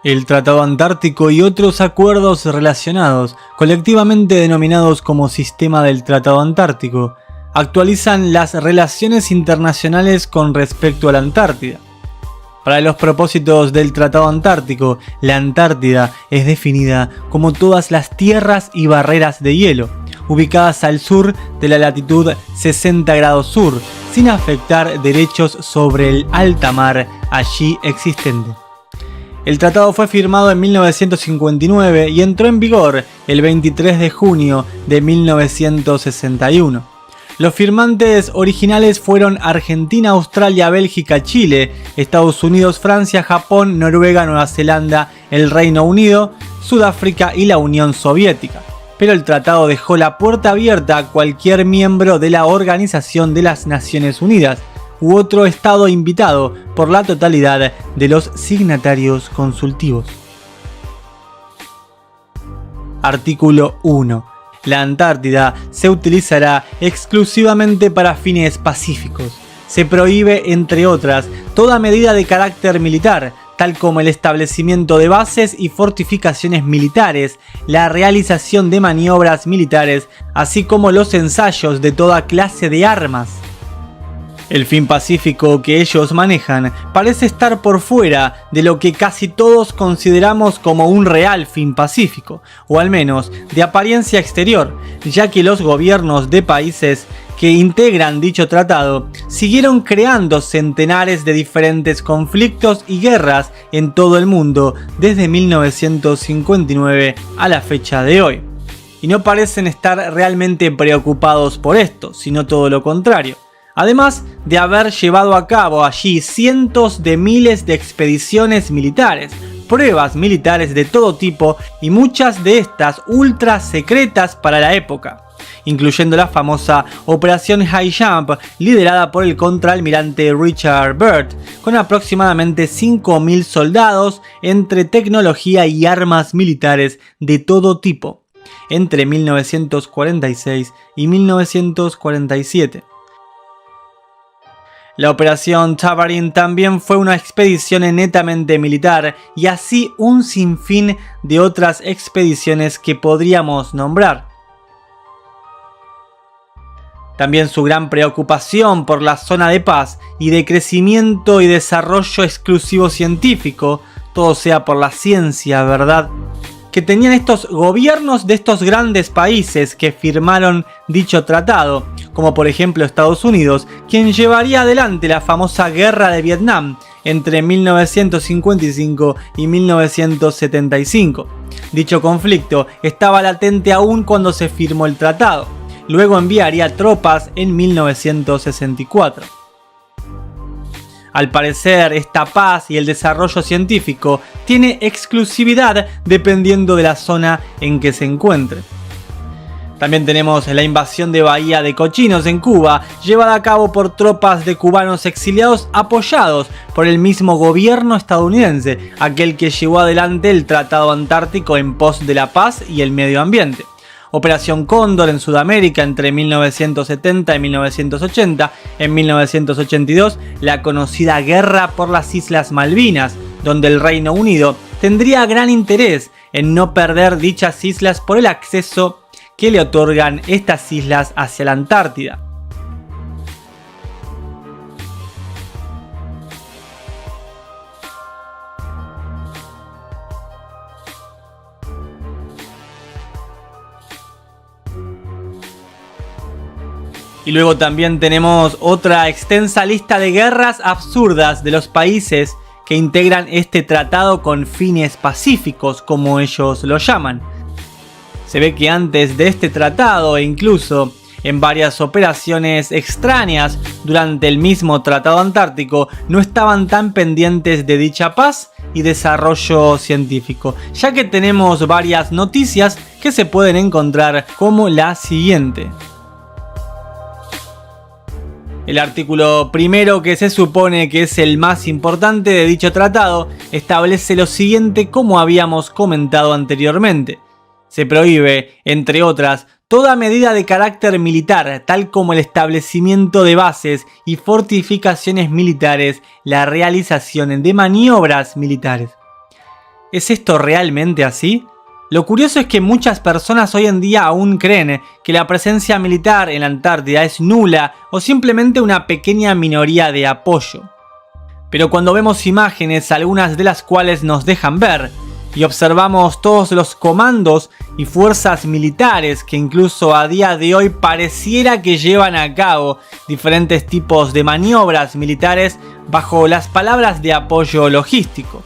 El Tratado Antártico y otros acuerdos relacionados, colectivamente denominados como Sistema del Tratado Antártico, actualizan las relaciones internacionales con respecto a la Antártida. Para los propósitos del Tratado Antártico, la Antártida es definida como todas las tierras y barreras de hielo, ubicadas al sur de la latitud 60 grados sur, sin afectar derechos sobre el alta mar allí existente. El tratado fue firmado en 1959 y entró en vigor el 23 de junio de 1961. Los firmantes originales fueron Argentina, Australia, Bélgica, Chile, Estados Unidos, Francia, Japón, Noruega, Nueva Zelanda, el Reino Unido, Sudáfrica y la Unión Soviética. Pero el tratado dejó la puerta abierta a cualquier miembro de la Organización de las Naciones Unidas u otro estado invitado por la totalidad de los signatarios consultivos. Artículo 1. La Antártida se utilizará exclusivamente para fines pacíficos. Se prohíbe, entre otras, toda medida de carácter militar, tal como el establecimiento de bases y fortificaciones militares, la realización de maniobras militares, así como los ensayos de toda clase de armas. El fin pacífico que ellos manejan parece estar por fuera de lo que casi todos consideramos como un real fin pacífico, o al menos de apariencia exterior, ya que los gobiernos de países que integran dicho tratado siguieron creando centenares de diferentes conflictos y guerras en todo el mundo desde 1959 a la fecha de hoy. Y no parecen estar realmente preocupados por esto, sino todo lo contrario. Además de haber llevado a cabo allí cientos de miles de expediciones militares, pruebas militares de todo tipo y muchas de estas ultra secretas para la época, incluyendo la famosa Operación High Jump liderada por el contraalmirante Richard Byrd, con aproximadamente 5.000 soldados entre tecnología y armas militares de todo tipo, entre 1946 y 1947. La Operación Tabarin también fue una expedición netamente militar y así un sinfín de otras expediciones que podríamos nombrar. También su gran preocupación por la zona de paz y de crecimiento y desarrollo exclusivo científico, todo sea por la ciencia, ¿verdad?, que tenían estos gobiernos de estos grandes países que firmaron dicho tratado, como por ejemplo Estados Unidos, quien llevaría adelante la famosa Guerra de Vietnam entre 1955 y 1975. Dicho conflicto estaba latente aún cuando se firmó el tratado. Luego enviaría tropas en 1964. Al parecer, esta paz y el desarrollo científico tiene exclusividad dependiendo de la zona en que se encuentre. También tenemos la invasión de Bahía de Cochinos en Cuba, llevada a cabo por tropas de cubanos exiliados apoyados por el mismo gobierno estadounidense, aquel que llevó adelante el Tratado Antártico en pos de la paz y el medio ambiente. Operación Cóndor en Sudamérica entre 1970 y 1980, en 1982 la conocida Guerra por las Islas Malvinas, donde el Reino Unido tendría gran interés en no perder dichas islas por el acceso que le otorgan estas islas hacia la Antártida. Y luego también tenemos otra extensa lista de guerras absurdas de los países que integran este tratado con fines pacíficos, como ellos lo llaman. Se ve que antes de este tratado e incluso en varias operaciones extrañas durante el mismo Tratado Antártico no estaban tan pendientes de dicha paz y desarrollo científico, ya que tenemos varias noticias que se pueden encontrar como la siguiente. El artículo primero, que se supone que es el más importante de dicho tratado, establece lo siguiente como habíamos comentado anteriormente. Se prohíbe, entre otras, toda medida de carácter militar, tal como el establecimiento de bases y fortificaciones militares, la realización de maniobras militares. ¿Es esto realmente así? Lo curioso es que muchas personas hoy en día aún creen que la presencia militar en la Antártida es nula o simplemente una pequeña minoría de apoyo. Pero cuando vemos imágenes, algunas de las cuales nos dejan ver, y observamos todos los comandos y fuerzas militares que incluso a día de hoy pareciera que llevan a cabo diferentes tipos de maniobras militares bajo las palabras de apoyo logístico.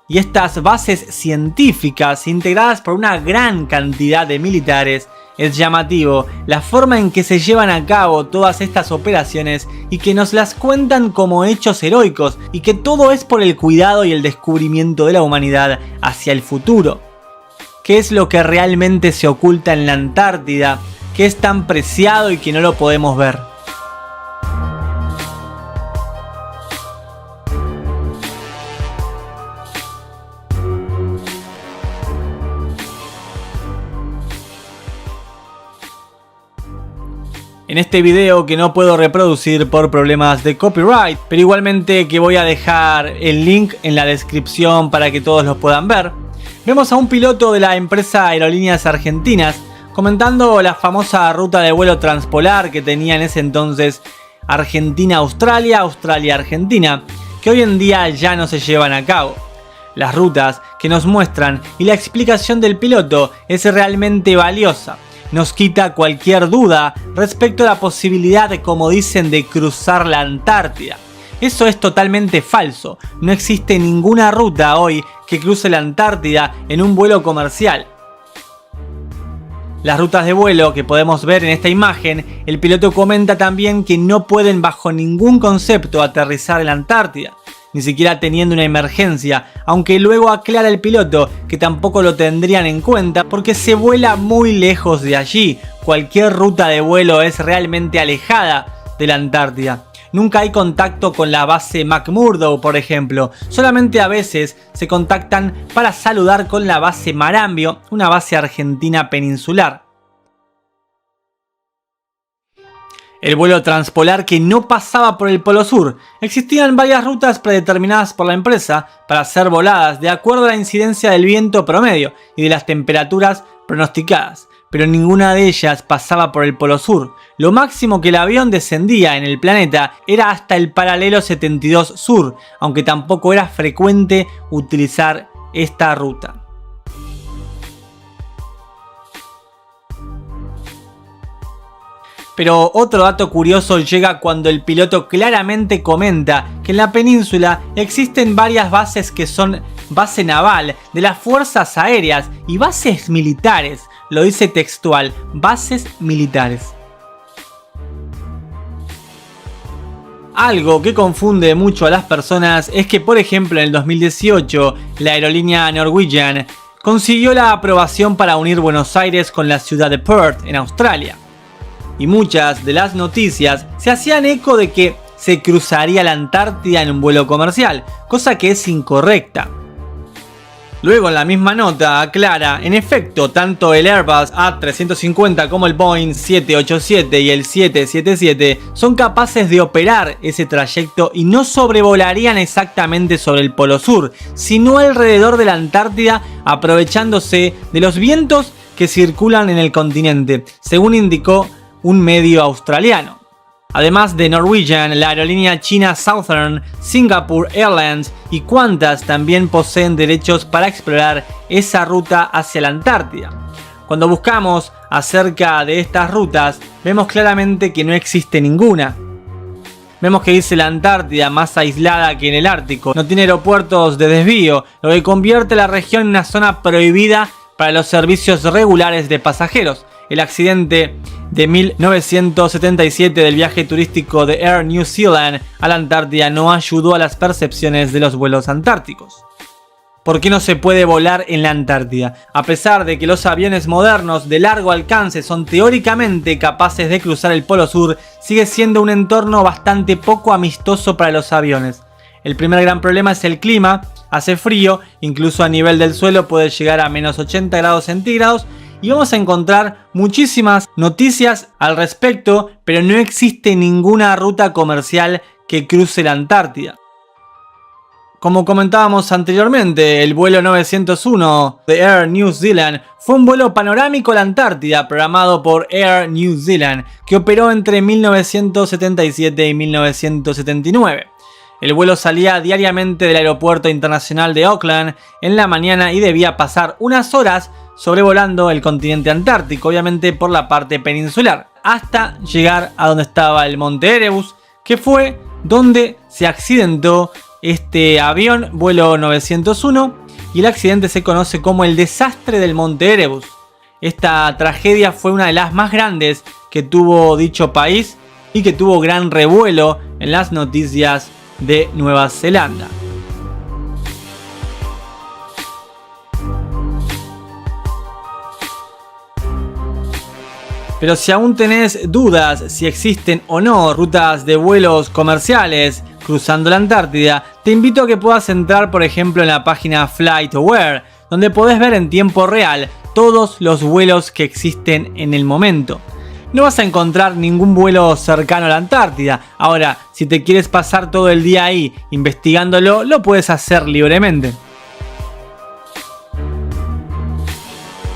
Y estas bases científicas integradas por una gran cantidad de militares, es llamativo la forma en que se llevan a cabo todas estas operaciones y que nos las cuentan como hechos heroicos y que todo es por el cuidado y el descubrimiento de la humanidad hacia el futuro. ¿Qué es lo que realmente se oculta en la Antártida? ¿Qué es tan preciado y que no lo podemos ver? En este video, que no puedo reproducir por problemas de copyright, pero igualmente que voy a dejar el link en la descripción para que todos lo puedan ver, vemos a un piloto de la empresa Aerolíneas Argentinas comentando la famosa ruta de vuelo transpolar que tenía en ese entonces Argentina-Australia, Australia-Argentina, que hoy en día ya no se llevan a cabo. Las rutas que nos muestran y la explicación del piloto es realmente valiosa. Nos quita cualquier duda respecto a la posibilidad, como dicen, de cruzar la Antártida. Eso es totalmente falso. No existe ninguna ruta hoy que cruce la Antártida en un vuelo comercial. Las rutas de vuelo que podemos ver en esta imagen, el piloto comenta también que no pueden bajo ningún concepto aterrizar en la Antártida, ni siquiera teniendo una emergencia, aunque luego aclara el piloto que tampoco lo tendrían en cuenta porque se vuela muy lejos de allí. Cualquier ruta de vuelo es realmente alejada de la Antártida. Nunca hay contacto con la base McMurdo, por ejemplo. Solamente a veces se contactan para saludar con la base Marambio, una base argentina peninsular. El vuelo transpolar que no pasaba por el Polo Sur. Existían varias rutas predeterminadas por la empresa para ser voladas de acuerdo a la incidencia del viento promedio y de las temperaturas pronosticadas, pero ninguna de ellas pasaba por el Polo Sur. Lo máximo que el avión descendía en el planeta era hasta el paralelo 72 Sur, aunque tampoco era frecuente utilizar esta ruta. Pero otro dato curioso llega cuando el piloto claramente comenta que en la península existen varias bases que son base naval de las fuerzas aéreas y bases militares. Lo dice textual, bases militares. Algo que confunde mucho a las personas es que, por ejemplo, en el 2018 la aerolínea Norwegian consiguió la aprobación para unir Buenos Aires con la ciudad de Perth en Australia. Y muchas de las noticias se hacían eco de que se cruzaría la Antártida en un vuelo comercial, cosa que es incorrecta. Luego en la misma nota aclara, en efecto, tanto el Airbus A350 como el Boeing 787 y el 777 son capaces de operar ese trayecto y no sobrevolarían exactamente sobre el Polo Sur, sino alrededor de la Antártida, aprovechándose de los vientos que circulan en el continente, según indicó un medio australiano. Además de Norwegian, la aerolínea china Southern, Singapore Airlines y Qantas también poseen derechos para explorar esa ruta hacia la Antártida. Cuando buscamos acerca de estas rutas, vemos claramente que no existe ninguna. Vemos que dice la Antártida más aislada que en el Ártico, no tiene aeropuertos de desvío, lo que convierte la región en una zona prohibida para los servicios regulares de pasajeros. El accidente de 1977 del viaje turístico de Air New Zealand a la Antártida no ayudó a las percepciones de los vuelos antárticos. ¿Por qué no se puede volar en la Antártida? A pesar de que los aviones modernos de largo alcance son teóricamente capaces de cruzar el Polo Sur, sigue siendo un entorno bastante poco amistoso para los aviones. El primer gran problema es el clima. Hace frío, incluso a nivel del suelo puede llegar a menos 80 grados centígrados. Y vamos a encontrar muchísimas noticias al respecto, pero no existe ninguna ruta comercial que cruce la Antártida. Como comentábamos anteriormente, el vuelo 901 de Air New Zealand fue un vuelo panorámico a la Antártida programado por Air New Zealand, que operó entre 1977 y 1979. El vuelo salía diariamente del Aeropuerto Internacional de Auckland en la mañana y debía pasar unas horas sobrevolando el continente antártico, obviamente por la parte peninsular, hasta llegar a donde estaba el Monte Erebus, que fue donde se accidentó este avión, vuelo 901, y el accidente se conoce como el desastre del Monte Erebus. Esta tragedia fue una de las más grandes que tuvo dicho país y que tuvo gran revuelo en las noticias de Nueva Zelanda. Pero si aún tenés dudas si existen o no rutas de vuelos comerciales cruzando la Antártida, te invito a que puedas entrar por ejemplo en la página FlightAware, donde podés ver en tiempo real todos los vuelos que existen en el momento. No vas a encontrar ningún vuelo cercano a la Antártida. Ahora, si te quieres pasar todo el día ahí investigándolo, lo puedes hacer libremente.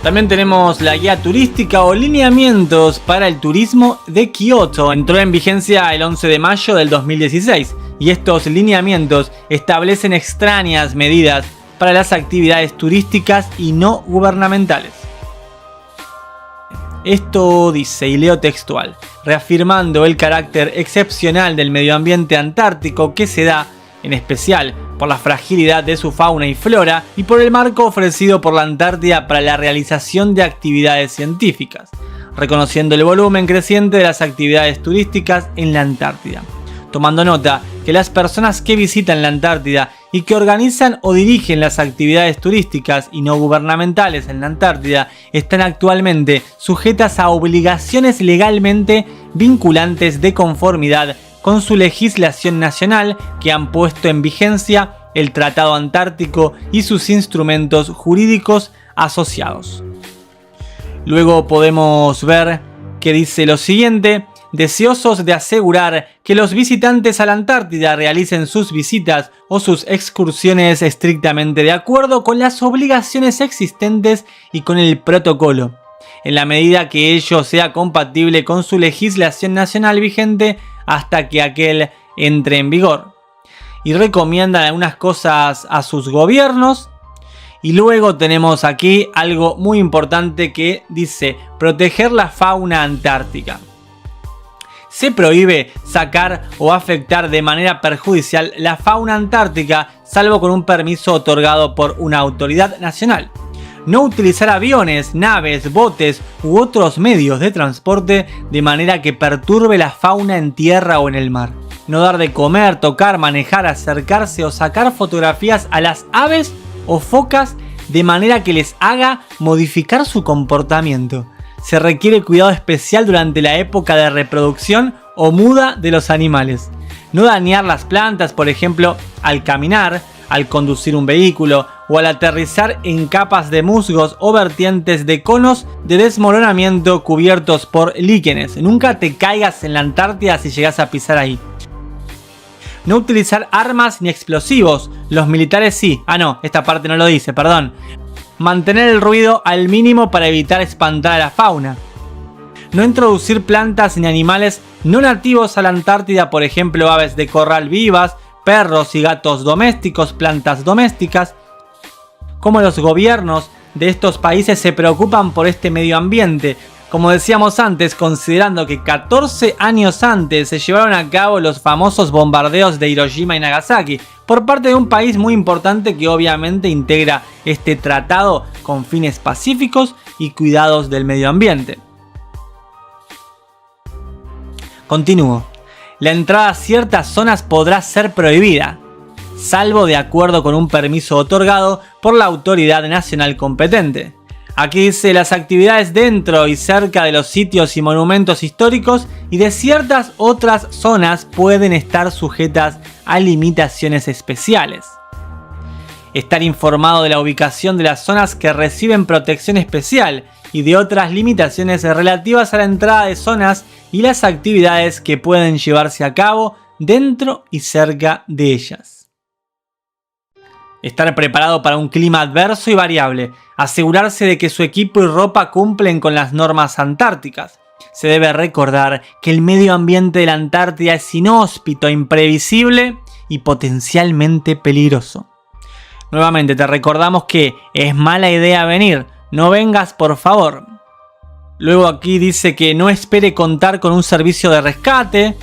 También tenemos la guía turística o lineamientos para el turismo de Kioto. Entró en vigencia el 11 de mayo del 2016 y estos lineamientos establecen extrañas medidas para las actividades turísticas y no gubernamentales. Esto dice, y leo textual, reafirmando el carácter excepcional del medio ambiente antártico que se da, en especial, por la fragilidad de su fauna y flora y por el marco ofrecido por la Antártida para la realización de actividades científicas, reconociendo el volumen creciente de las actividades turísticas en la Antártida. Tomando nota que las personas que visitan la Antártida y que organizan o dirigen las actividades turísticas y no gubernamentales en la Antártida están actualmente sujetas a obligaciones legalmente vinculantes de conformidad con su legislación nacional que han puesto en vigencia el Tratado Antártico y sus instrumentos jurídicos asociados. Luego podemos ver que dice lo siguiente: deseosos de asegurar que los visitantes a la Antártida realicen sus visitas o sus excursiones estrictamente de acuerdo con las obligaciones existentes y con el protocolo, en la medida que ello sea compatible con su legislación nacional vigente hasta que aquel entre en vigor. Y recomiendan algunas cosas a sus gobiernos. Y luego tenemos aquí algo muy importante que dice: proteger la fauna antártica. Se prohíbe sacar o afectar de manera perjudicial la fauna antártica, salvo con un permiso otorgado por una autoridad nacional. No utilizar aviones, naves, botes u otros medios de transporte de manera que perturbe la fauna en tierra o en el mar. No dar de comer, tocar, manejar, acercarse o sacar fotografías a las aves o focas de manera que les haga modificar su comportamiento. Se requiere cuidado especial durante la época de reproducción o muda de los animales. No dañar las plantas, por ejemplo, al caminar, al conducir un vehículo o al aterrizar en capas de musgos o vertientes de conos de desmoronamiento cubiertos por líquenes. Nunca te caigas en la Antártida si llegas a pisar ahí. No utilizar armas ni explosivos. Los militares sí. Ah, no, esta parte no lo dice, perdón. Mantener el ruido al mínimo para evitar espantar a la fauna. No introducir plantas ni animales no nativos a la Antártida, por ejemplo, aves de corral vivas, perros y gatos domésticos, plantas domésticas. Como los gobiernos de estos países se preocupan por este medio ambiente. Como decíamos antes, considerando que 14 años antes se llevaron a cabo los famosos bombardeos de Hiroshima y Nagasaki por parte de un país muy importante que obviamente integra este tratado con fines pacíficos y cuidados del medio ambiente. Continúo. La entrada a ciertas zonas podrá ser prohibida, salvo de acuerdo con un permiso otorgado por la autoridad nacional competente. Aquí dice las actividades dentro y cerca de los sitios y monumentos históricos y de ciertas otras zonas pueden estar sujetas a limitaciones especiales. Estar informado de la ubicación de las zonas que reciben protección especial y de otras limitaciones relativas a la entrada de zonas y las actividades que pueden llevarse a cabo dentro y cerca de ellas. estar preparado para un clima adverso y variable, asegurarse de que su equipo y ropa cumplen con las normas antárticas. Se debe recordar que el medio ambiente de la Antártida es inhóspito, imprevisible y potencialmente peligroso. Nuevamente te recordamos que es mala idea venir, no vengas por favor. Luego aquí dice que no espere contar con un servicio de rescate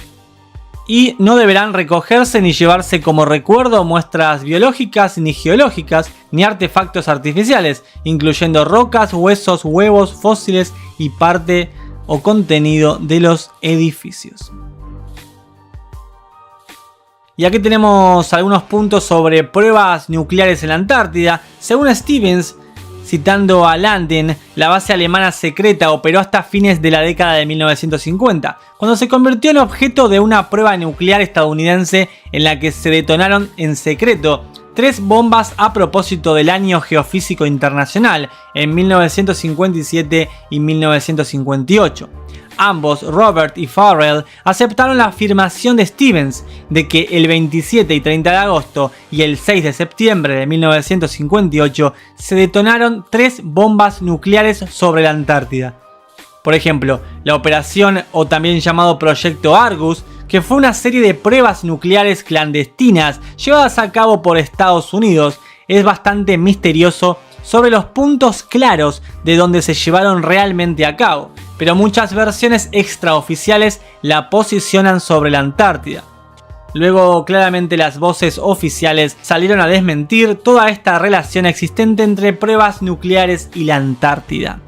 y no deberán recogerse ni llevarse como recuerdo muestras biológicas ni geológicas ni artefactos artificiales, incluyendo rocas, huesos, huevos, fósiles y parte o contenido de los edificios. Y aquí tenemos algunos puntos sobre pruebas nucleares en la Antártida. Según Stevens, citando a Landin, la base alemana secreta operó hasta fines de la década de 1950, cuando se convirtió en objeto de una prueba nuclear estadounidense en la que se detonaron en secreto 3 bombas a propósito del Año Geofísico Internacional en 1957 y 1958. Ambos, Robert y Farrell, aceptaron la afirmación de Stevens de que el 27 y 30 de agosto y el 6 de septiembre de 1958 se detonaron 3 bombas nucleares sobre la Antártida. Por ejemplo, la operación, o también llamado Proyecto Argus, que fue una serie de pruebas nucleares clandestinas llevadas a cabo por Estados Unidos, es bastante misterioso sobre los puntos claros de donde se llevaron realmente a cabo, pero muchas versiones extraoficiales la posicionan sobre la Antártida. Luego, claramente las voces oficiales salieron a desmentir toda esta relación existente entre pruebas nucleares y la Antártida.